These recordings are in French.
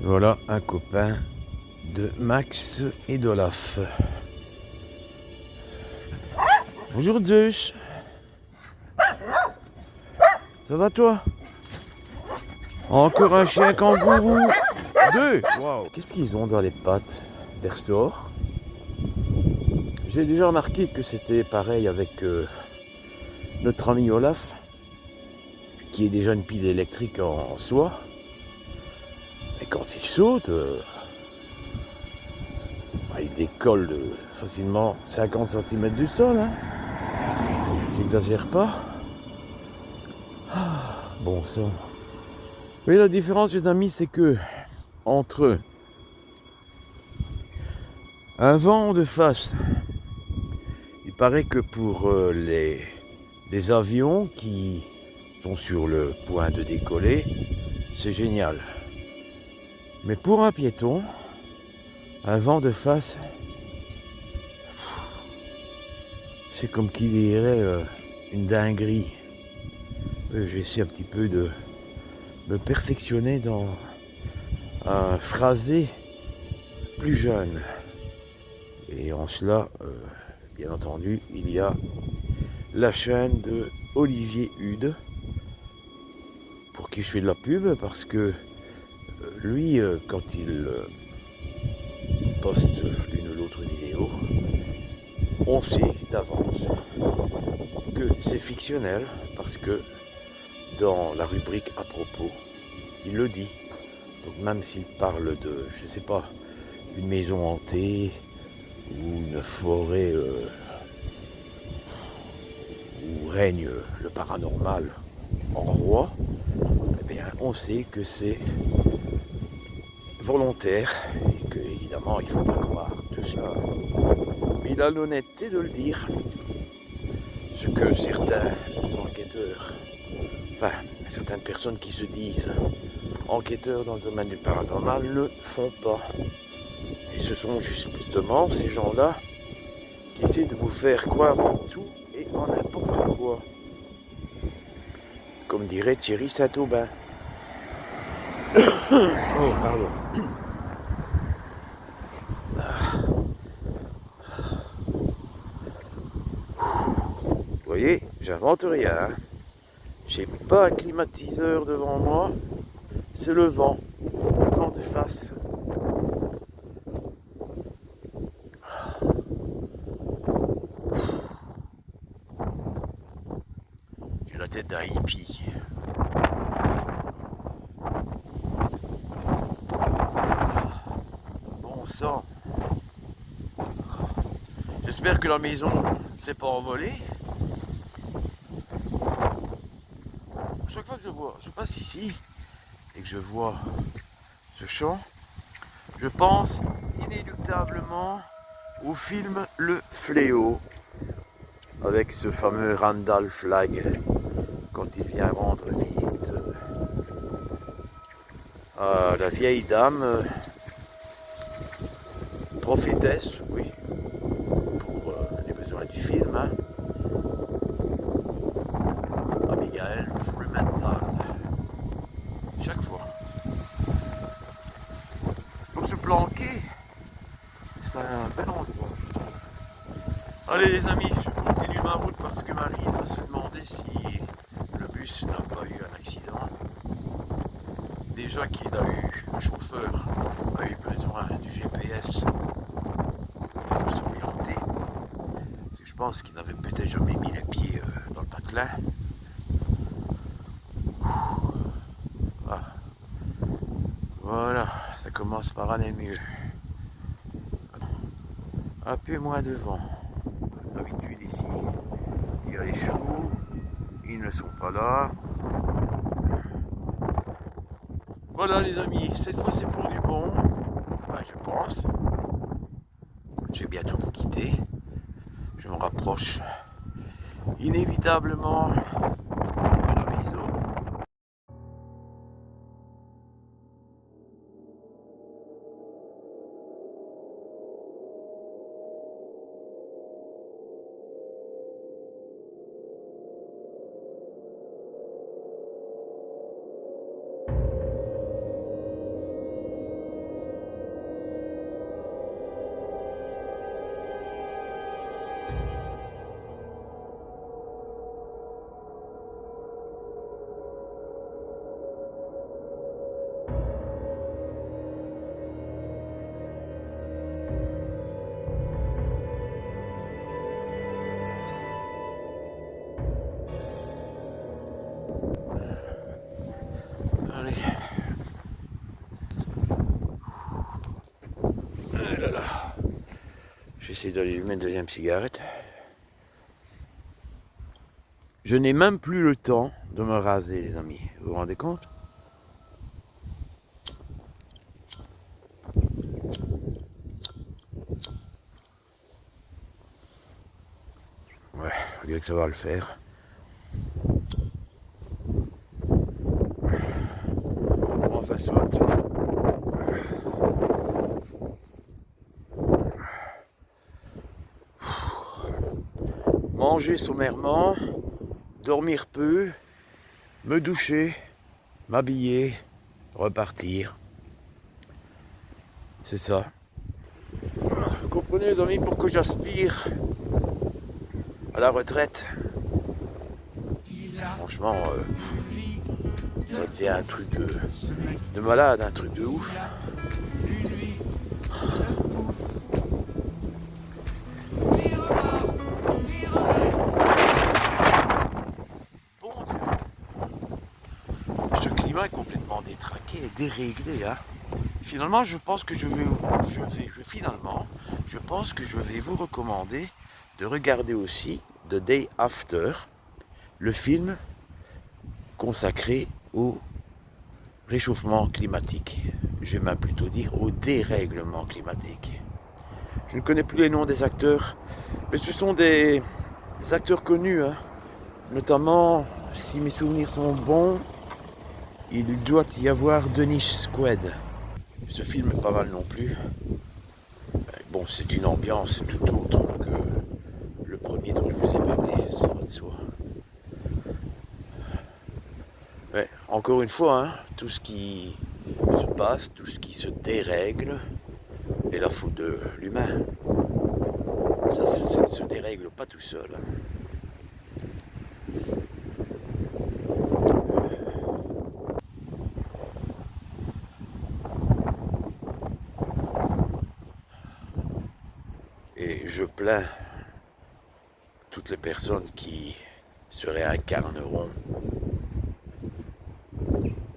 Voilà un copain de Max et d'Olaf. Bonjour Zeus. Ça va toi? Encore un chien kangourou. Deux. Waouh. Qu'est-ce qu'ils ont dans les pattes des ressorts? J'ai déjà remarqué que c'était pareil avec notre ami Olaf, qui est déjà une pile électrique en soi. Et quand il saute, il décolle de facilement 50 cm du sol. Hein. J'exagère pas. Bon sang. Oui, la différence, les amis, c'est que entre un vent de face, il paraît que pour les avions qui sont sur le point de décoller, c'est génial. Mais pour un piéton, un vent de face, c'est comme qui dirait une dinguerie. J'essaie un petit peu de me perfectionner dans un phrasé plus jeune. Et en cela, bien entendu, il y a la chaîne de Olivier Hude, pour qui je fais de la pub, parce que lui, quand il poste l'une ou l'autre vidéo, on sait d'avance que c'est fictionnel, parce que dans la rubrique à propos, il le dit. Donc même s'il parle de, je sais pas, une maison hantée ou une forêt où règne le paranormal en roi, eh bien on sait que c'est volontaire et que évidemment il ne faut pas croire tout ça. Mais il a l'honnêteté de le dire, ce que certains enquêteurs, enfin certaines personnes qui se disent enquêteurs dans le domaine du paranormal ne font pas. Et ce sont justement ces gens-là qui essaient de vous faire croire en tout et en n'importe quoi. Comme dirait Thierry Saint-Aubin. Oh, pardon. Vous voyez, j'invente rien. Hein. J'ai pas un climatiseur devant moi. C'est le vent. Le vent de face. J'ai la tête d'un hippie. Bon sang. J'espère que la maison ne s'est pas envolée. Chaque fois que je passe ici et que je vois ce champ, je pense inéluctablement au film Le Fléau, avec ce fameux Randall Flagg, quand il vient rendre visite à la vieille dame, prophétesse, oui, pour les besoins du film, hein, Abigail Frumental. Chaque fois. Pour se planquer, c'est un bel endroit. Allez les amis, je continue ma route parce que Marie va se demander si le bus n'a pas eu un accident. Déjà qu'il a eu, le chauffeur a eu besoin du GPS pour s'orienter. Parce que je pense qu'il n'avait peut-être jamais mis les pieds dans le patelin. Ah. Voilà, ça commence par aller mieux. Un peu moins de vent. D'habitude ici, il y a les chevaux, ils ne sont pas là. Voilà les amis, cette fois c'est pour du bon, enfin, je pense. Je vais bientôt vous quitter. Je me rapproche inévitablement de la maison. essayer d'allumer une deuxième cigarette. Je n'ai même plus le temps de me raser, les amis. Vous vous rendez compte? Ouais, on dirait que ça va le faire. Bon, enfin, soit. Manger sommairement, dormir peu, me doucher, m'habiller, repartir. C'est ça. Vous comprenez, les amis, pourquoi j'aspire à la retraite? Franchement, ça devient un truc de malade, un truc de ouf. Bon Dieu. Ce climat est complètement détraqué et déréglé, hein. Finalement, je pense que je vais vous recommander de regarder aussi The Day After, le film consacré au réchauffement climatique. Je vais même plutôt dire au dérèglement climatique. Je ne connais plus les noms des acteurs, mais ce sont des acteurs connus, hein. Notamment, si mes souvenirs sont bons, il doit y avoir Dennis Quaid. Ce film est pas mal non plus. Bon, c'est une ambiance tout autre que le premier dont je vous ai parlé, ça va de soi. Ouais, encore une fois, hein, tout ce qui se passe, tout ce qui se dérègle est la faute de l'humain. Ça ne se dérègle pas tout seul. Et je plains toutes les personnes qui se réincarneront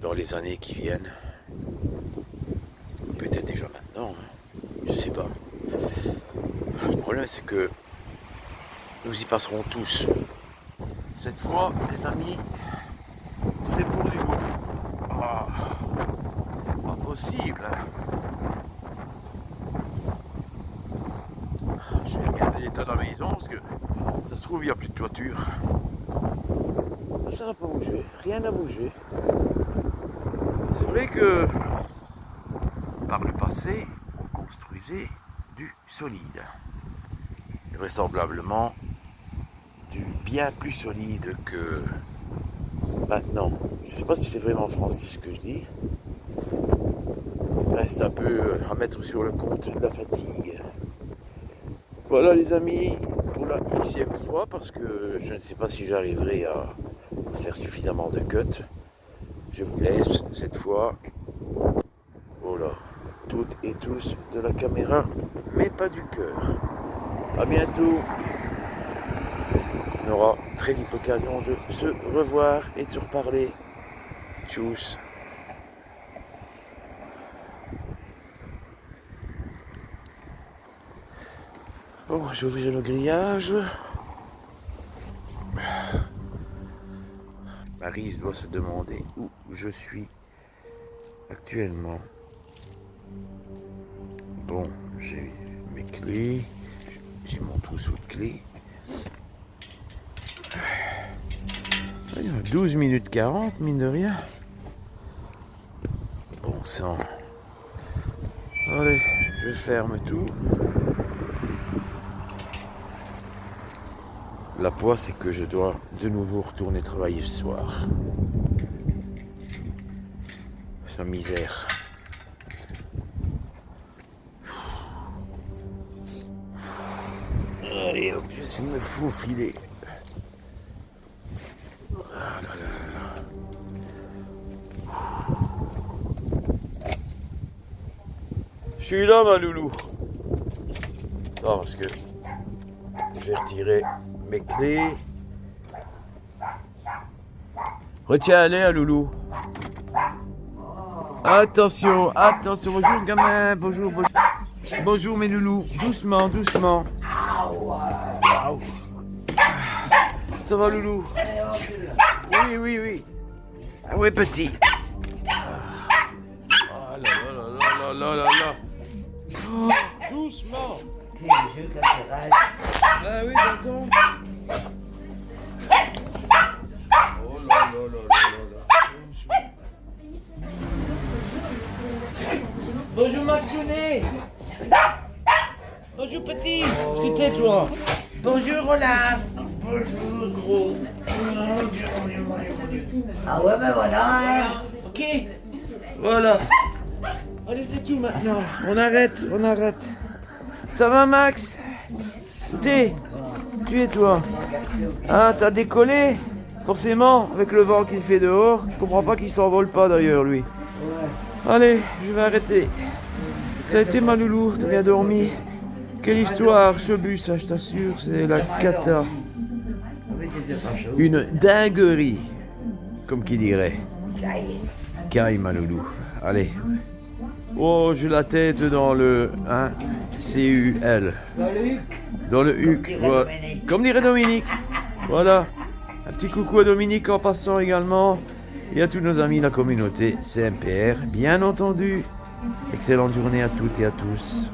dans les années qui viennent. Peut-être déjà maintenant, hein. Je sais pas. Le problème, c'est que nous y passerons tous. Cette fois, les amis, c'est pour du bon. Ah, c'est pas possible, hein. Je vais regarder l'état de la maison parce que ça se trouve, il n'y a plus de toiture. Ça n'a pas bougé, rien n'a bougé. C'est vrai que par le passé, on construisait du solide. Vraisemblablement du bien plus solide que maintenant. Je ne sais pas si c'est vraiment français ce que je dis. C'est un peu à mettre sur le compte de la fatigue. Voilà les amis, pour la xème fois, parce que je ne sais pas si j'arriverai à faire suffisamment de cuts. Je vous laisse cette fois. Voilà, toutes et tous de la caméra, mais pas du cœur. A bientôt. On aura très vite l'occasion de se revoir et de se reparler. Tchuss. Bon, je vais ouvrir le grillage. Marie doit se demander où je suis actuellement. Bon, j'ai mes clés, j'ai mon trousseau de clés. 12 minutes 40, mine de rien. Bon sang. Allez, je ferme tout. La poisse, c'est que je dois de nouveau retourner travailler ce soir. C'est une misère. Allez, hop, j'essaie de me faufiler. Ah là là là. Je suis là, ma loulou. Non, parce que je vais retirer mes clés. Retiens-les, à loulou. Attention, attention. Bonjour, gamin. Bonjour, bonjour. Bonjour, mes loulous. Doucement, doucement. Waouh. Ça va, Loulou? Oui, oui, oui. Ah ouais, petit. Ah là là là là là là là. Oh, doucement. Ah oui, j'entends. Oh là là là là là. Bonjour Maxounet. Bonjour petit. Est-ce que t'es toi? Bonjour Olaf. Bonjour gros. Ah ouais, ben voilà, hein. Ok. Voilà. Allez, c'est tout maintenant. On arrête, on arrête. Ça va Max? Tu es toi? Ah, t'as décollé? Forcément, avec le vent qu'il fait dehors. Je comprends pas qu'il s'envole pas d'ailleurs lui. Allez, je vais arrêter. Ça a été ma loulou, t'as bien dormi? Quelle histoire, ce bus, je t'assure, c'est la cata. Une dinguerie, comme qui dirait. Caille, ma loulou. Allez. Oh, j'ai la tête dans le C-U-L. Dans le HUC. Voilà. Comme dirait Dominique. Voilà. Un petit coucou à Dominique en passant également. Et à tous nos amis de la communauté CMPR, bien entendu. Excellente journée à toutes et à tous.